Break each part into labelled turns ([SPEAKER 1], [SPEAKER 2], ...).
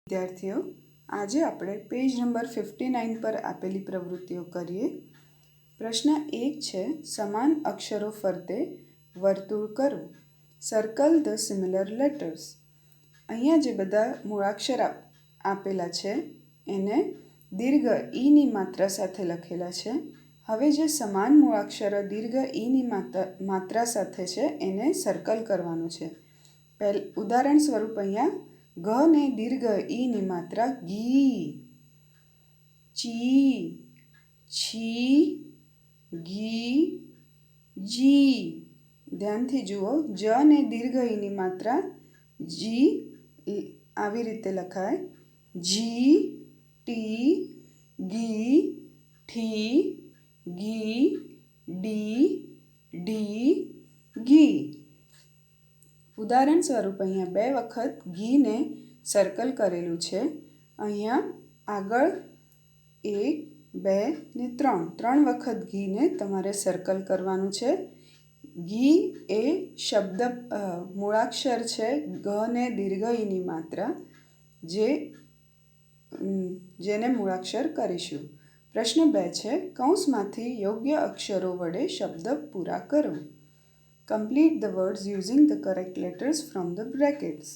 [SPEAKER 1] વિદ્યાર્થીઓ, આજે આપણે પેજ નંબર 59 પર આપેલી પ્રવૃત્તિઓ કરીએ. પ્રશ્ન 1 છે, સમાન અક્ષરો ફરતે વર્તુળ કરો. Circle the similar letters. અહીંયા જે બધા મૂળાક્ષર આપેલા છે એને દીર્ઘ ઈની માત્રા સાથે લખેલા છે. હવે જે સમાન મૂળાક્ષરો દીર્ઘ ઈની માત્રા સાથે છે એને સર્કલ કરવાનું છે. ઉદાહરણ સ્વરૂપ અહીંયા ઘ ને દીર્ઘ ઈની માત્રા ગી, ચી, છી, ઘી, જી. ધ્યાનથી જુઓ, જ ને દીર્ઘ ઈની માત્રા જી આવી રીતે લખાય. જી, ટી, ગી, ઠી, ગી, ડી, ઢી, ઘી. ઉદાહરણ સ્વરૂપ અહીંયા 2 વખત ઘીને સર્કલ કરેલું છે. અહીંયા આગળ 1, 2 ને 3 વખત ઘીને તમારે સર્કલ કરવાનું છે. ઘી એ શબ્દ મૂળાક્ષર છે ગ ને દીર્ઘ ઈની માત્રા જેને મૂળાક્ષર કરીશું. પ્રશ્ન 2 છે, કૌંસમાંથી યોગ્ય અક્ષરો વડે શબ્દ પૂરા કરો. Complete the words using the correct letters from the brackets.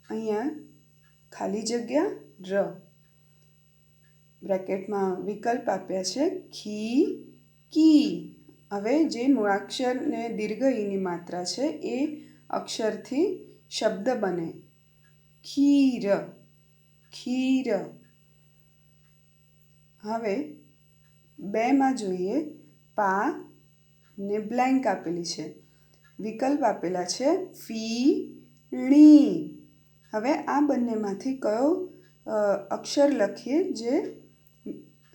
[SPEAKER 1] અહીંયા ખાલી જગ્યા ર. બ્રેકેટમાં વિકલ્પ આપ્યા છે ખી, કી. હવે જે મૂળાક્ષરને દીર્ઘ ઈની માત્રા છે એ અક્ષરથી શબ્દ બને. ખીર, ખીર. હવે 2માં જોઈએ પા ને બ્લેન્ક આપેલી છે. વિકલ્પ આપેલા છે ફી, ણી. હવે આ બંનેમાંથી કયો અક્ષર લખીએ જે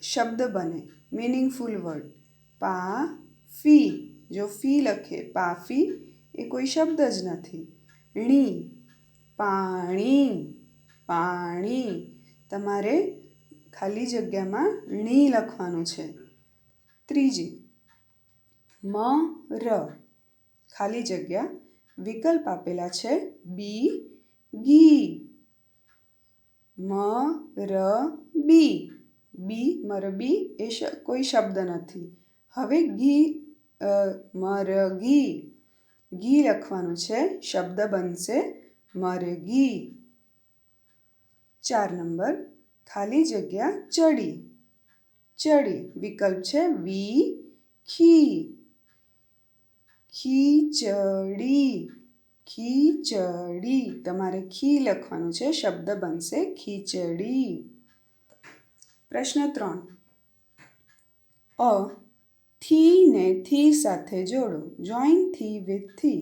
[SPEAKER 1] શબ્દ બને, મિનિંગફુલ વર્ડ. પા, ફી. જો ફી લખીએ પાફી એ કોઈ શબ્દ જ નથી. ણી, પાણી, પાણી. તમારે ખાલી જગ્યામાં ણી લખવાનું છે. ત્રીજી મ, ર. ખાલી જગ્યા. વિકલ્પ આપેલા છે બી, ગી. મ, ર, બી. બી, મરબી એ કોઈ શબ્દ નથી. હવે ઘી, મરઘી. ઘી લખવાનું છે, શબ્દ બનશે મરઘી. 4 નંબર ખાલી જગ્યા ચડી. ચડી. વિકલ્પ છે વી, ખી. ખીચડી, ખીચડી. તમારે ખી લખવાનું છે, શબ્દ બનશે ખીચડી. પ્રશ્ન 3, અ થી ને થી સાથે જોડો. જોઈન થી વિથ થી.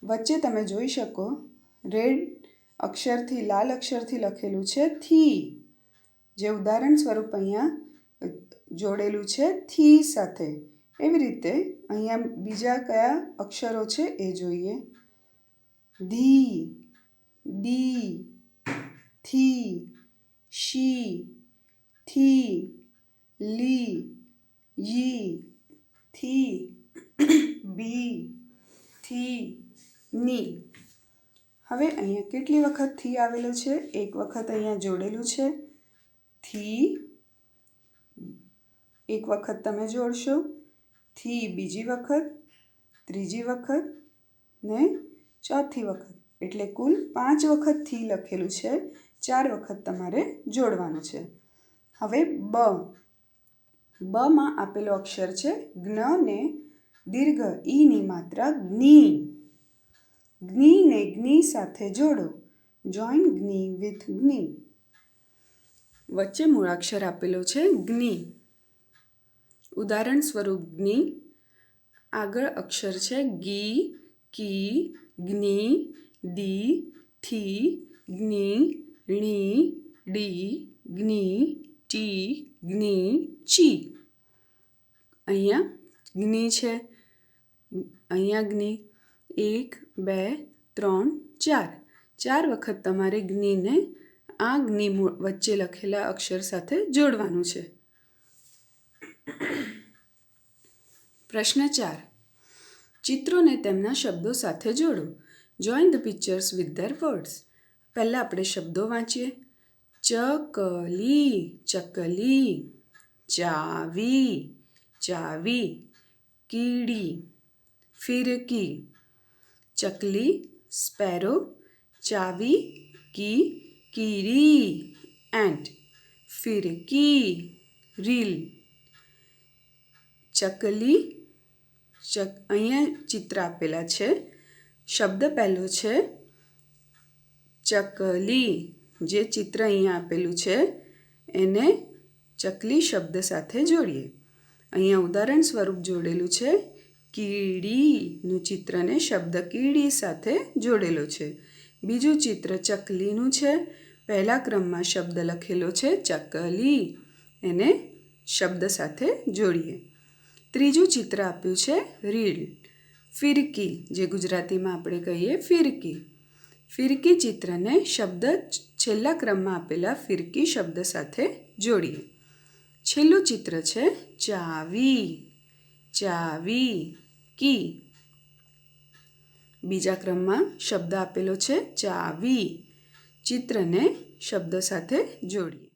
[SPEAKER 1] વચ્ચે તમે જોઈ શકો રેડ અક્ષરથી, લાલ અક્ષરથી લખેલું છે થી. જે ઉદાહરણ સ્વરૂપ અહીંયા જોડેલું છે થી સાથે. એવી રીતે અહીંયા બીજા કયા અક્ષરો છે એ જોઈએ. ધી, ડી, થી, શી, થી, લી, યી, થી, બી, થી, ની. હવે અહીંયા કેટલી વખત થી આવેલું છે? 1 વખત અહીંયા જોડેલું છે થી. 1 વખત તમે જોડશો. થી બીજી વખત, ત્રીજી વખત ને ચોથી વખત. એટલે કુલ 5 વખત થી લખેલું છે. 4 વખત તમારે જોડવાનું છે. હવે બ. બમાં આપેલો અક્ષર છે જ્ઞ ને દીર્ઘ ઈની માત્રા જ્ઞી. જ્ઞી ને જ્ઞી સાથે જોડો. જોઈન જ્ઞી વિથ જ્ઞી. વચ્ચે મૂળાક્ષર આપેલો છે જ્ઞી. ઉદાહરણ સ્વરૂપ જ્ઞી. આગળ અક્ષર છે ગી, કી, જ્ઞી, દી, થી, જ્ઞી, ણી, ડી, જ્ઞી, ટી, જ્ઞી, ચી. અહીંયા જ્ઞી છે, અહીંયા જ્ઞી. 1, 2, 3, 4. 4 વખત તમારે જ્ઞીને આ જ્ઞી વચ્ચે લખેલા અક્ષર સાથે જોડવાનું છે. પ્રશ્ન 4, ચિત્રોને તેમના શબ્દો સાથે જોડો. Join the pictures with their words. પહેલાં આપણે શબ્દો વાંચીએ. ચકલી ચકલી, ચાવી ચાવી, કીડી ફિરકી. ચકલી સ્પેરો, ચાવી કીડી એન્ટ, ફિરકી રીલ. ચકલી અહીંયા ચિત્ર આપેલા છે. શબ્દ પહેલો છે ચકલી. જે ચિત્ર અહીંયા આપેલું છે એને ચકલી શબ્દ સાથે જોડીએ. અહીંયા ઉદાહરણ સ્વરૂપ જોડેલું છે કીડીનું ચિત્રને શબ્દ કીડી સાથે જોડેલો છે. બીજું ચિત્ર ચકલીનું છે. પહેલા ક્રમમાં શબ્દ લખેલો છે ચકલી, એને શબ્દ સાથે જોડીએ. ત્રીજું ચિત્ર આપ્યું છે રીલ, ફિરકી, જે ગુજરાતીમાં આપણે કહીએ ફિરકી. ફિરકી ચિત્રને શબ્દ છેલ્લા ક્રમમાં આપેલા ફિરકી શબ્દ સાથે જોડીએ. છેલ્લું ચિત્ર છે ચાવી, ચાવી કી. બીજા ક્રમમાં શબ્દ આપેલો છે ચાવી, ચિત્રને શબ્દ સાથે જોડીએ.